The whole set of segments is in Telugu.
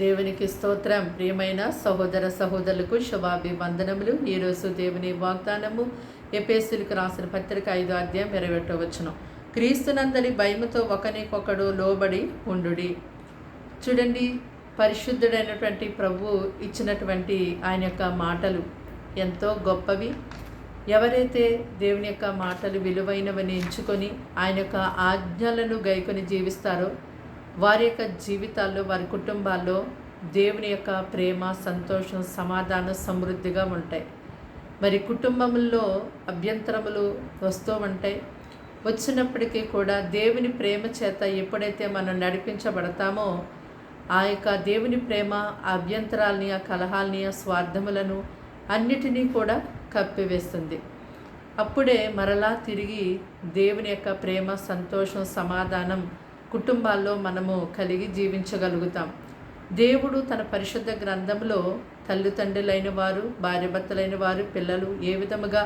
దేవునికి స్తోత్రం. ప్రియమైన సహోదర సహోదరులకు శుభాభివందనములు. ఈరోజు దేవుని వాగ్దానము ఎఫెసీయులకు రాసిన పత్రిక 5వ అధ్యాయం 21వ వచనం. క్రీస్తునందలి భయముతో ఒకనికొకడు లోబడి ఉండుడి. చూడండి, పరిశుద్ధుడైనటువంటి ప్రభు ఇచ్చినటువంటి ఆయన యొక్క మాటలు ఎంతో గొప్పవి. ఎవరైతే దేవుని యొక్క మాటలు విలువైనవని ఎంచుకొని ఆయన యొక్క ఆజ్ఞలను గైకొని జీవిస్తారో వారి యొక్క జీవితాల్లో, వారి కుటుంబాల్లో దేవుని యొక్క ప్రేమ, సంతోషం, సమాధానం సమృద్ధిగా ఉంటాయి. మరి కుటుంబంలో అభ్యంతరములు వస్తూ ఉంటాయి. వచ్చినప్పటికీ కూడా దేవుని ప్రేమ చేత ఎప్పుడైతే మనం నడిపించబడతామో ఆ యొక్క దేవుని ప్రేమ అభ్యంతరాలని, ఆ కలహాలని, ఆ స్వార్థములను అన్నిటినీ కూడా కప్పివేస్తుంది. అప్పుడే మరలా తిరిగి దేవుని యొక్క ప్రేమ, సంతోషం, సమాధానం కుటుంబాల్లో మనము కలిగి జీవించగలుగుతాం. దేవుడు తన పరిశుద్ధ గ్రంథంలో తల్లిదండ్రులైన వారు, భార్యాభర్తలైన వారు, పిల్లలు ఏ విధముగా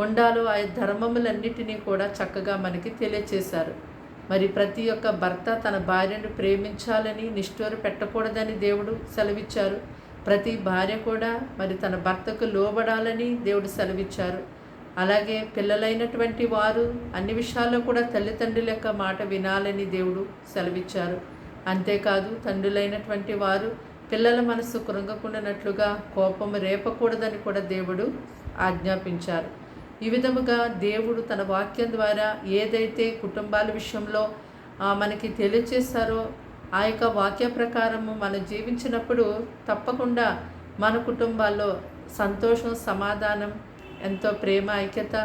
ఉండాలో ఆ ధర్మములన్నిటినీ కూడా చక్కగా మనకి తెలియచేశారు. మరి ప్రతి ఒక్క భర్త తన భార్యను ప్రేమించాలని, నిష్ఠూర పెట్టకూడదని దేవుడు సెలవిచ్చారు. ప్రతి భార్య కూడా మరి తన భర్తకు లోబడాలని దేవుడు సెలవిచ్చారు. అలాగే పిల్లలైనటువంటి వారు అన్ని విషయాల్లో కూడా తల్లిదండ్రుల యొక్క మాట వినాలని దేవుడు సెలవిచ్చారు. అంతేకాదు తండ్రులైనటువంటి వారు పిల్లల మనసు కృంగకుండానట్లుగా కోపము రేపకూడదని కూడా దేవుడు ఆజ్ఞాపించారు. ఈ విధముగా దేవుడు తన వాక్యం ద్వారా ఏదైతే కుటుంబాల విషయంలో మనకి తెలియచేశారో ఆ యొక్క వాక్య ప్రకారము మనం జీవించినప్పుడు తప్పకుండా మన కుటుంబాల్లో సంతోషం, సమాధానం, ఎంతో ప్రేమ, ఐక్యత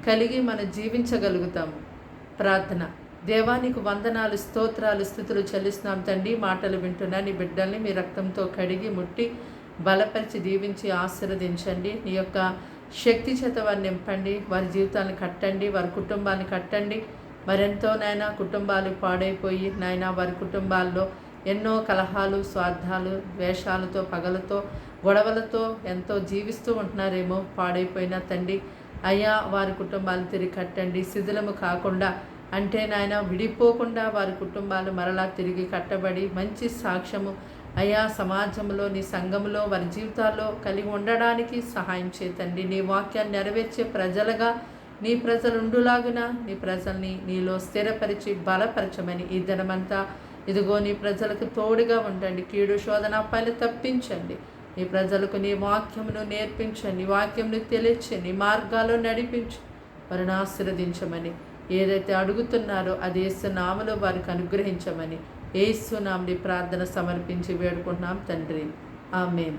కలిగి మనం జీవించగలుగుతాము. ప్రార్థన. దేవానికి వందనాలు, స్తోత్రాలు, స్తుతులు చెల్లిస్తున్నాం తండ్రి. మాటలు వింటున్నా నీ బిడ్డల్ని మీ రక్తంతో కడిగి ముట్టి బలపరిచి దీవించి ఆశీర్వదించండి. నీ యొక్క శక్తి చేత వారిని నింపండి. వారి జీవితాన్ని కట్టండి, వారి కుటుంబాన్ని కట్టండి. మరెంతో నాయన కుటుంబాలు పాడైపోయి నాయన వారి కుటుంబాల్లో ఎన్నో కలహాలు, స్వార్థాలు, ద్వేషాలతో, పగలతో, గొడవలతో ఎంతో జీవిస్తూ ఉంటున్నారేమో. పాడైపోయిన తండ్రి అయ్యా వారి కుటుంబాలు తిరిగి కట్టండి. శిథిలము కాకుండా అంటే నాయన విడిపోకుండా వారి కుటుంబాలు మరలా తిరిగి కట్టబడి మంచి సాక్ష్యము అయ్యా సమాజంలో, నీ సంఘంలో వారి జీవితాల్లో కలిగి ఉండడానికి సహాయం చేతండి. నీ వాక్యాన్ని నెరవేర్చే ప్రజలుగా నీ ప్రజలు ఉండులాగున నీ ప్రజల్ని నీలో స్థిరపరిచి బలపరచమని ఈ దినమంతా ఇదిగో నీ ప్రజలకు తోడుగా ఉండండి. కీడు శోధన అపాయాలు తప్పించండి. నీ ప్రజలకు నీ వాక్యమును నేర్పించండి, వాక్యమును తెలియచండి, నీ మార్గాల్లో నడిపించు, వారిని ఆశీర్వదించమని ఏదైతే అడుగుతున్నారో అది యేసు నామములో వారికి అనుగ్రహించమని యేసు నామములో ప్రార్థన సమర్పించి వేడుకుంటున్నాం తండ్రి. ఆమేన్.